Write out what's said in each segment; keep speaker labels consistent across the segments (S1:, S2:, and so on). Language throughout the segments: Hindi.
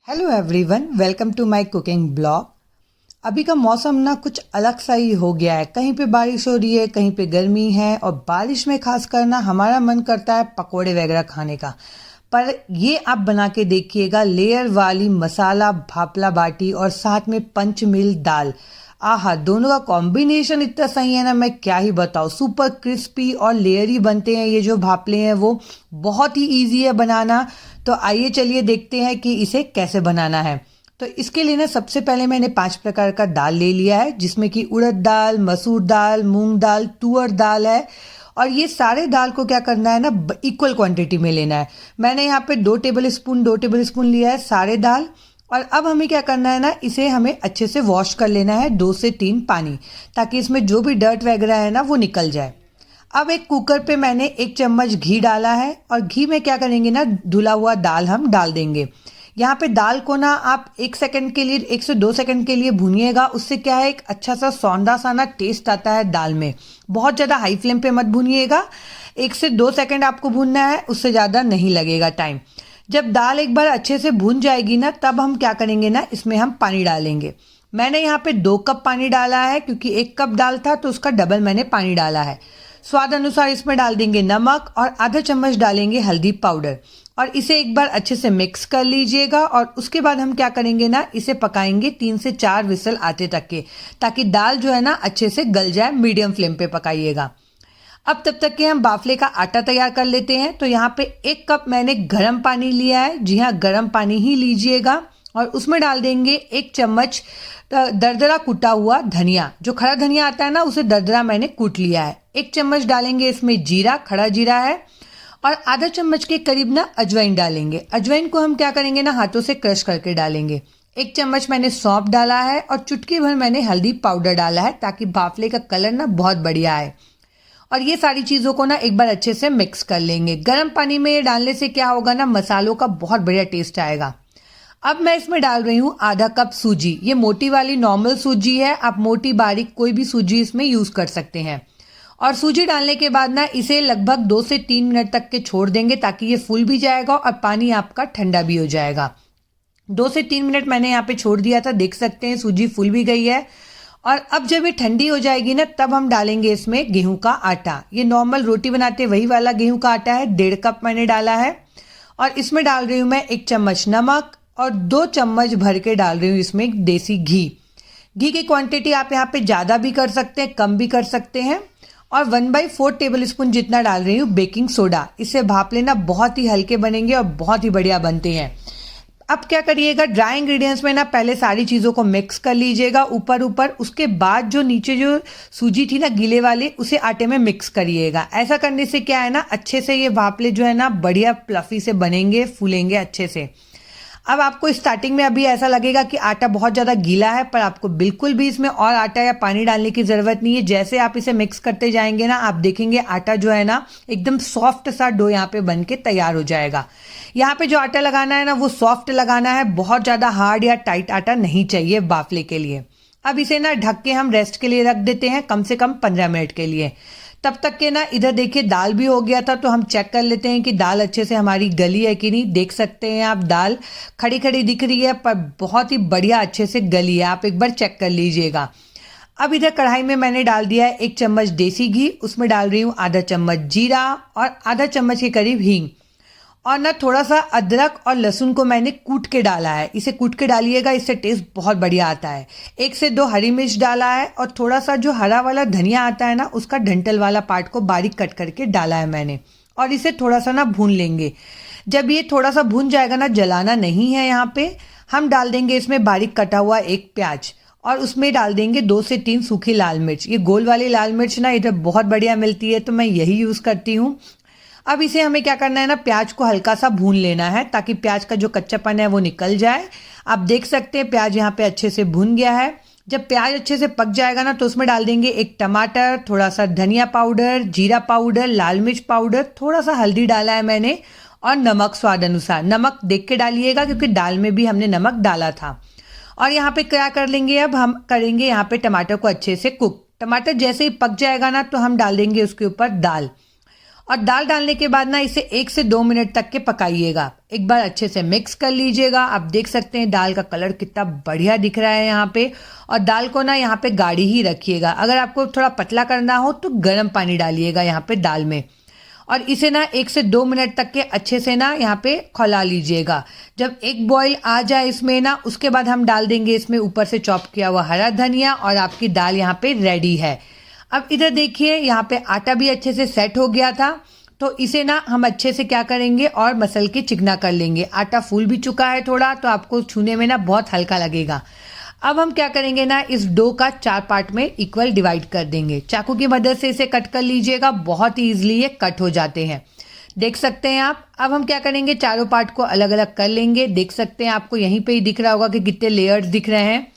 S1: Hello everyone, welcome to my cooking blog. अभी का मौसम ना कुछ अलग सा ही हो गया है। कहीं पे बारिश हो रही है, कहीं पे गर्मी है, और बारिश में खास कर ना हमारा मन करता है पकोड़े वगैरह खाने का। पर ये आप बना के देखिएगा, लेयर वाली मसाला भापला बाटी और साथ में पंचमिल दाल। आहा, दोनों का कॉम्बिनेशन इतना सही है ना, मैं क्या ही बताऊँ। सुपर क्रिस्पी और लेयरी बनते हैं ये जो भापले हैं, वो बहुत ही इजी है बनाना। तो आइए चलिए देखते हैं कि इसे कैसे बनाना है। तो इसके लिए ना सबसे पहले मैंने 5 प्रकार का दाल ले लिया है, जिसमें कि उड़द दाल, मसूर दाल, मूंग दाल, तुअर दाल है। और ये सारे दाल को क्या करना है ना, इक्वल क्वांटिटी में लेना है। मैंने यहाँ पे 2 टेबल स्पून लिया है सारे दाल। और अब हमें क्या करना है ना, इसे हमें अच्छे से वॉश कर लेना है 2 से 3 पानी, ताकि इसमें जो भी डर्ट वगैरह है ना वो निकल जाए। अब एक कुकर पे मैंने 1 चम्मच घी डाला है, और घी में क्या करेंगे ना, धुला हुआ दाल हम डाल देंगे। यहाँ पे दाल को ना आप 1 सेकंड के लिए, 1 से 2 सेकंड के लिए भूनिएगा। उससे क्या है, एक अच्छा सा सौंधा सा ना टेस्ट आता है दाल में। बहुत ज़्यादा हाई फ्लेम पे मत भूनिएगा, 1 से 2 सेकंड आपको भूनना है, उससे ज़्यादा नहीं लगेगा टाइम। जब दाल एक बार अच्छे से भून जाएगी ना, तब हम क्या करेंगे ना, इसमें हम पानी डालेंगे। मैंने यहाँ पे 2 कप पानी डाला है, क्योंकि 1 कप दाल था तो उसका डबल मैंने पानी डाला है। स्वाद अनुसार इसमें डाल देंगे नमक, और आधा चम्मच डालेंगे हल्दी पाउडर, और इसे एक बार अच्छे से मिक्स कर लीजिएगा। और उसके बाद हम क्या करेंगे ना, इसे पकाएंगे 3 से 4 विसल आते तक के, ताकि दाल जो है ना अच्छे से गल जाए। मीडियम फ्लेम पे पकाइएगा। अब तब तक के हम बाफले का आटा तैयार कर लेते हैं। तो यहाँ पे 1 कप मैंने गर्म पानी लिया है। जी हाँ, गर्म पानी ही लीजिएगा। और उसमें डाल देंगे 1 चम्मच दरदरा कूटा हुआ धनिया। जो खड़ा धनिया आता है ना, उसे दरदरा मैंने कूट लिया है। 1 चम्मच डालेंगे इसमें जीरा, खड़ा जीरा है। और आधा चम्मच के करीब ना अजवाइन डालेंगे। अजवाइन को हम क्या करेंगे ना, हाथों से क्रश करके डालेंगे। 1 चम्मच मैंने सौंफ डाला है, और चुटकी भर मैंने हल्दी पाउडर डाला है, ताकि बाफले का कलर ना बहुत बढ़िया आए। और ये सारी चीज़ों को ना एक बार अच्छे से मिक्स कर लेंगे। गर्म पानी में डालने से क्या होगा ना, मसालों का बहुत बढ़िया टेस्ट आएगा। अब मैं इसमें डाल रही हूँ आधा कप सूजी। ये मोटी वाली नॉर्मल सूजी है, आप मोटी बारीक कोई भी सूजी इसमें यूज़ कर सकते हैं। और सूजी डालने के बाद ना इसे लगभग 2 से 3 मिनट तक के छोड़ देंगे, ताकि ये फूल भी जाएगा और पानी आपका ठंडा भी हो जाएगा। 2 से 3 मिनट मैंने यहाँ पे छोड़ दिया था, देख सकते हैं सूजी फूल भी गई है। और अब जब ये ठंडी हो जाएगी ना, तब हम डालेंगे इसमें गेहूं का आटा। ये नॉर्मल रोटी बनाते वही वाला गेहूं का आटा है, 1.5 कप मैंने डाला है। और इसमें डाल रही हूँ मैं 1 चम्मच नमक, और 2 चम्मच भर के डाल रही हूँ इसमें देसी घी। घी की क्वांटिटी आप यहाँ पे ज़्यादा भी कर सकते हैं, कम भी कर सकते हैं। और 1/4 टेबल स्पून जितना डाल रही हूँ बेकिंग सोडा। इससे भाप लेना बहुत ही हल्के बनेंगे और बहुत ही बढ़िया बनते हैं। अब क्या करिएगा, ड्राई इंग्रेडिएंट्स में ना पहले सारी चीज़ों को मिक्स कर लीजिएगा ऊपर ऊपर। उसके बाद जो नीचे जो सूजी थी ना गीले वाली, उसे आटे में मिक्स करिएगा। ऐसा करने से क्या है ना, अच्छे से ये भापले जो है ना बढ़िया फ्लफी से बनेंगे, फूलेंगे अच्छे से। अब आपको स्टार्टिंग में अभी ऐसा लगेगा कि आटा बहुत ज़्यादा गीला है, पर आपको बिल्कुल भी इसमें और आटा या पानी डालने की ज़रूरत नहीं है। जैसे आप इसे मिक्स करते जाएंगे ना, आप देखेंगे आटा जो है ना एकदम सॉफ्ट सा डो यहाँ पे बन के तैयार हो जाएगा। यहाँ पे जो आटा लगाना है ना, वो सॉफ्ट लगाना है, बहुत ज़्यादा हार्ड या टाइट आटा नहीं चाहिए बाफले के लिए। अब इसे ना ढक के हम रेस्ट के लिए रख देते हैं, कम से कम 15 मिनट के लिए। तब तक के ना इधर देखिए दाल भी हो गया था, तो हम चेक कर लेते हैं कि दाल अच्छे से हमारी गली है कि नहीं। देख सकते हैं आप, दाल खड़ी खड़ी दिख रही है, पर बहुत ही बढ़िया अच्छे से गली है। आप एक बार चेक कर लीजिएगा। अब इधर कढ़ाई में मैंने डाल दिया है 1 चम्मच देसी घी। उसमें डाल रही हूँ आधा चम्मच जीरा, और आधा चम्मच के करीब हींग। और ना थोड़ा सा अदरक और लहसुन को मैंने कूट के डाला है। इसे कूट के डालिएगा, इससे टेस्ट बहुत बढ़िया आता है। 1 से 2 हरी मिर्च डाला है, और थोड़ा सा जो हरा वाला धनिया आता है ना, उसका डंठल वाला पार्ट को बारीक कट करके डाला है मैंने। और इसे थोड़ा सा ना भून लेंगे। जब ये थोड़ा सा भून जाएगा ना, जलाना नहीं है यहाँ पे, हम डाल देंगे इसमें बारीक कटा हुआ 1 प्याज। और उसमें डाल देंगे 2 से 3 सूखी लाल मिर्च। ये गोल वाली लाल मिर्च ना इधर बहुत बढ़िया मिलती है, तो मैं यही यूज़ करती हूँ। अब इसे हमें क्या करना है ना, प्याज को हल्का सा भून लेना है, ताकि प्याज का जो कच्चापन है वो निकल जाए। आप देख सकते हैं प्याज यहाँ पे अच्छे से भून गया है। जब प्याज अच्छे से पक जाएगा ना, तो उसमें डाल देंगे 1 टमाटर, थोड़ा सा धनिया पाउडर, जीरा पाउडर, लाल मिर्च पाउडर, थोड़ा सा हल्दी डाला है मैंने, और नमक स्वाद अनुसार। नमक देख के डालिएगा, क्योंकि दाल में भी हमने नमक डाला था। और यहाँ पे क्या कर लेंगे, अब हम करेंगे यहाँ पे टमाटर को अच्छे से कुक। टमाटर जैसे ही पक जाएगा ना, तो हम डाल देंगे उसके ऊपर दाल। और दाल डालने के बाद ना इसे 1 से 2 मिनट तक के पकाइएगा। एक बार अच्छे से मिक्स कर लीजिएगा। आप देख सकते हैं दाल का कलर कितना बढ़िया दिख रहा है यहाँ पे। और दाल को ना यहाँ पे गाढ़ी ही रखिएगा। अगर आपको थोड़ा पतला करना हो तो गर्म पानी डालिएगा यहाँ पे दाल में। और इसे ना 1 से 2 मिनट तक के अच्छे से ना यहाँ पे खौला लीजिएगा। जब एक बॉईल आ जाए इसमें ना, उसके बाद हम डाल देंगे इसमें ऊपर से चॉप किया हुआ हरा धनिया और आपकी दाल यहाँ पे रेडी है। अब इधर देखिए यहाँ पे आटा भी अच्छे से सेट हो गया था, तो इसे ना हम अच्छे से क्या करेंगे और मसल के चिकना कर लेंगे। आटा फूल भी चुका है थोड़ा, तो आपको छूने में ना बहुत हल्का लगेगा। अब हम क्या करेंगे ना, इस डो का 4 पार्ट में इक्वल डिवाइड कर देंगे। चाकू की मदद से इसे कट कर लीजिएगा, बहुत ही ईजिली ये कट हो जाते हैं, देख सकते हैं आप। अब हम क्या करेंगे, चारों पार्ट को अलग अलग कर लेंगे। देख सकते हैं, आपको यहीं पे ही दिख रहा होगा कि कितने लेयर्स दिख रहे हैं।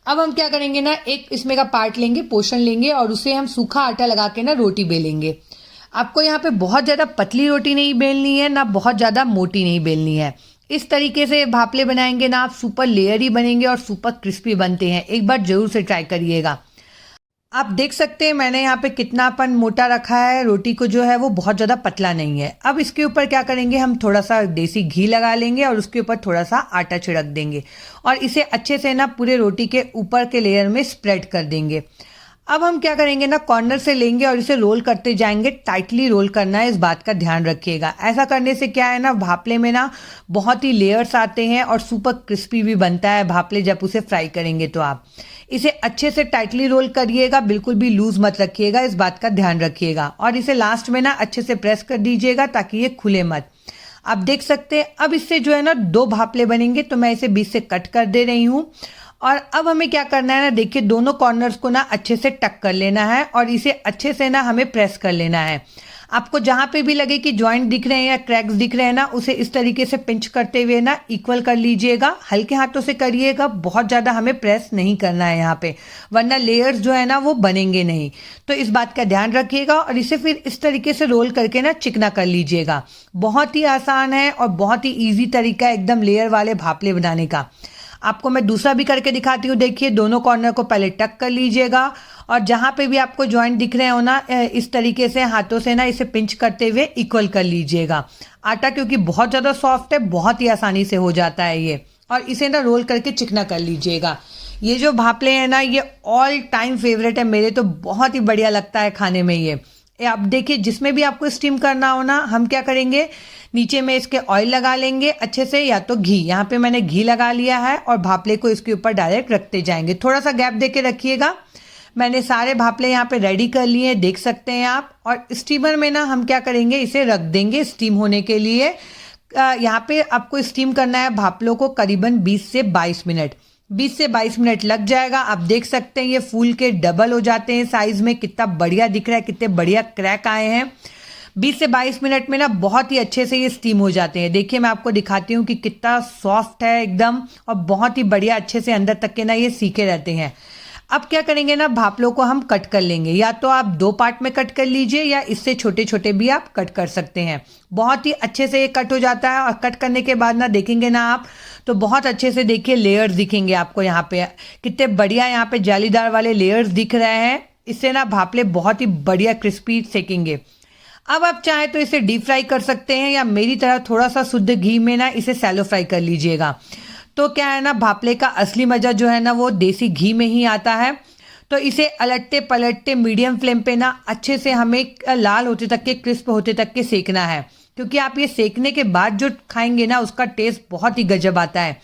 S1: अब हम क्या करेंगे ना, एक इसमें का पार्ट लेंगे, पोर्शन लेंगे और उसे हम सूखा आटा लगा के ना रोटी बेलेंगे। आपको यहाँ पे बहुत ज़्यादा पतली रोटी नहीं बेलनी है, ना बहुत ज़्यादा मोटी नहीं बेलनी है। इस तरीके से भापले बनाएंगे ना आप, सुपर लेयरी बनेंगे और सुपर क्रिस्पी बनते हैं। एक बार जरूर से ट्राई करिएगा। आप देख सकते हैं मैंने यहाँ पे कितनापन मोटा रखा है, रोटी को जो है वो बहुत ज़्यादा पतला नहीं है। अब इसके ऊपर क्या करेंगे, हम थोड़ा सा देसी घी लगा लेंगे और उसके ऊपर थोड़ा सा आटा छिड़क देंगे और इसे अच्छे से ना पूरे रोटी के ऊपर के लेयर में स्प्रेड कर देंगे। अब हम क्या करेंगे ना, कॉर्नर से लेंगे और इसे रोल करते जाएंगे। टाइटली रोल करना है, इस बात का ध्यान रखिएगा। ऐसा करने से क्या है ना, भापले में ना बहुत ही लेयर्स आते हैं और सुपर क्रिस्पी भी बनता है भापले जब उसे फ्राई करेंगे। तो आप इसे अच्छे से टाइटली रोल करिएगा, बिल्कुल भी लूज मत रखिएगा, इस बात का ध्यान रखिएगा। और इसे लास्ट में ना अच्छे से प्रेस कर दीजिएगा ताकि ये खुले मत। आप देख सकते हैं अब इससे जो है ना 2 भापले बनेंगे, तो मैं इसे बीच से कट कर दे रही हूँ। और अब हमें क्या करना है ना, देखिए दोनों कॉर्नर्स को ना अच्छे से टक कर लेना है और इसे अच्छे से ना हमें प्रेस कर लेना है। आपको जहाँ पे भी लगे कि जॉइंट दिख रहे हैं या क्रैक्स दिख रहे हैं ना, उसे इस तरीके से पिंच करते हुए ना इक्वल कर लीजिएगा। हल्के हाथों से करिएगा, बहुत ज़्यादा हमें प्रेस नहीं करना है यहाँ पे, वरना लेयर्स जो है ना वो बनेंगे नहीं। तो इस बात का ध्यान रखिएगा और इसे फिर इस तरीके से रोल करके ना चिकना कर लीजिएगा। बहुत ही आसान है और बहुत ही ईजी तरीका है एकदम लेयर वाले भापले बनाने का। आपको मैं दूसरा भी करके दिखाती हूँ। देखिए दोनों कॉर्नर को पहले टक कर लीजिएगा और जहाँ पे भी आपको जॉइंट दिख रहे हो ना, इस तरीके से हाथों से ना इसे पिंच करते हुए इक्वल कर लीजिएगा। आटा क्योंकि बहुत ज़्यादा सॉफ्ट है, बहुत ही आसानी से हो जाता है ये। और इसे ना रोल करके चिकना कर लीजिएगा। ये जो भापले हैं ना, ये ऑल टाइम फेवरेट है मेरे, तो बहुत ही बढ़िया लगता है खाने में ये। आप देखिए जिसमें भी आपको स्टीम करना हो ना, हम क्या करेंगे, नीचे में इसके ऑयल लगा लेंगे अच्छे से, या तो घी। यहाँ पे मैंने घी लगा लिया है और भापले को इसके ऊपर डायरेक्ट रखते जाएंगे। थोड़ा सा गैप देके रखिएगा। मैंने सारे भापले यहाँ पे रेडी कर लिए हैं, देख सकते हैं आप। और स्टीमर में ना हम क्या करेंगे, इसे रख देंगे स्टीम होने के लिए। यहाँ पे आपको स्टीम करना है भापलों को करीबन 20 से 22 मिनट। 20 से 22 मिनट लग जाएगा। आप देख सकते हैं ये फूल के डबल हो जाते हैं साइज में, कितना बढ़िया दिख रहा है, कितने बढ़िया क्रैक आए हैं। 20 से 22 मिनट में ना बहुत ही अच्छे से ये स्टीम हो जाते हैं। देखिए मैं आपको दिखाती हूँ कि कितना सॉफ्ट है एकदम, और बहुत ही बढ़िया अच्छे से अंदर तक के ना ये सीखे रहते हैं। अब क्या करेंगे ना, भापलों को हम कट कर लेंगे। या तो आप 2 पार्ट में कट कर लीजिए या इससे छोटे छोटे भी आप कट कर सकते हैं। बहुत ही अच्छे से ये कट हो जाता है। और कट करने के बाद ना देखेंगे ना आप, तो बहुत अच्छे से देखिए लेयर्स दिखेंगे आपको। यहाँ पे कितने बढ़िया यहाँ पे जालीदार वाले लेयर्स दिख रहे हैं। इससे ना भापले बहुत ही बढ़िया क्रिस्पी सेकेंगे। अब आप चाहें तो इसे डीप फ्राई कर सकते हैं, या मेरी तरह थोड़ा सा शुद्ध घी में ना इसे सैलो फ्राई कर लीजिएगा। तो क्या है ना, भापले का असली मज़ा जो है ना वो देसी घी में ही आता है। तो इसे अलटते पलटते मीडियम फ्लेम पे ना अच्छे से हमें लाल होते तक के, क्रिस्प होते तक के सेकना है। क्योंकि आप ये सेकने के बाद जो खाएंगे ना, उसका टेस्ट बहुत ही गजब आता है।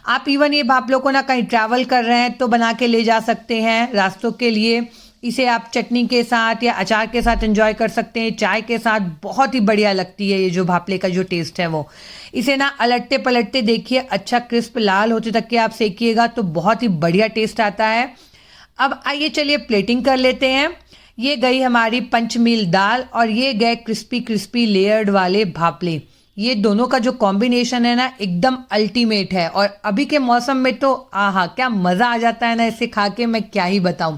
S1: आप इवन ये भापलों को ना कहीं ट्रैवल कर रहे हैं तो बना के ले जा सकते हैं रास्तों के लिए। इसे आप चटनी के साथ या अचार के साथ एंजॉय कर सकते हैं, चाय के साथ बहुत ही बढ़िया लगती है ये जो भापले का जो टेस्ट है वो। इसे ना अलटते पलटते देखिए अच्छा क्रिस्प लाल होते तक के आप सेकिएगा तो बहुत ही बढ़िया टेस्ट आता है। अब आइए चलिए प्लेटिंग कर लेते हैं। ये गई हमारी पंचमील दाल और ये गए क्रिस्पी क्रिस्पी लेयर्ड वाले भापले। ये दोनों का जो कॉम्बिनेशन है ना एकदम अल्टीमेट है। और अभी के मौसम में तो आहा क्या मज़ा आ जाता है ना इसे खा के, मैं क्या ही बताऊं।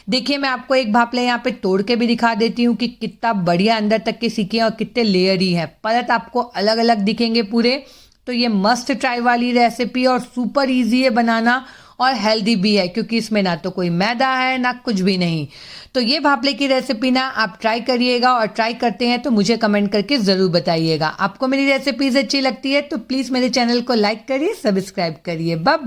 S1: देखिए मैं आपको एक भापले यहाँ पे तोड़ के भी दिखा देती हूँ कि कितना बढ़िया अंदर तक के सीखे और कितने लेयरी है। परत आपको अलग अलग दिखेंगे पूरे। तो ये मस्ट ट्राई वाली रेसिपी और सुपर इजी है बनाना और हेल्दी भी है, क्योंकि इसमें ना तो कोई मैदा है ना कुछ भी नहीं। तो ये भापले की रेसिपी ना आप ट्राई करिएगा, और ट्राई करते हैं तो मुझे कमेंट करके ज़रूर बताइएगा। आपको मेरी रेसिपीज़ अच्छी लगती है तो प्लीज़ मेरे चैनल को लाइक करिए, सब्सक्राइब करिए। Bye bye.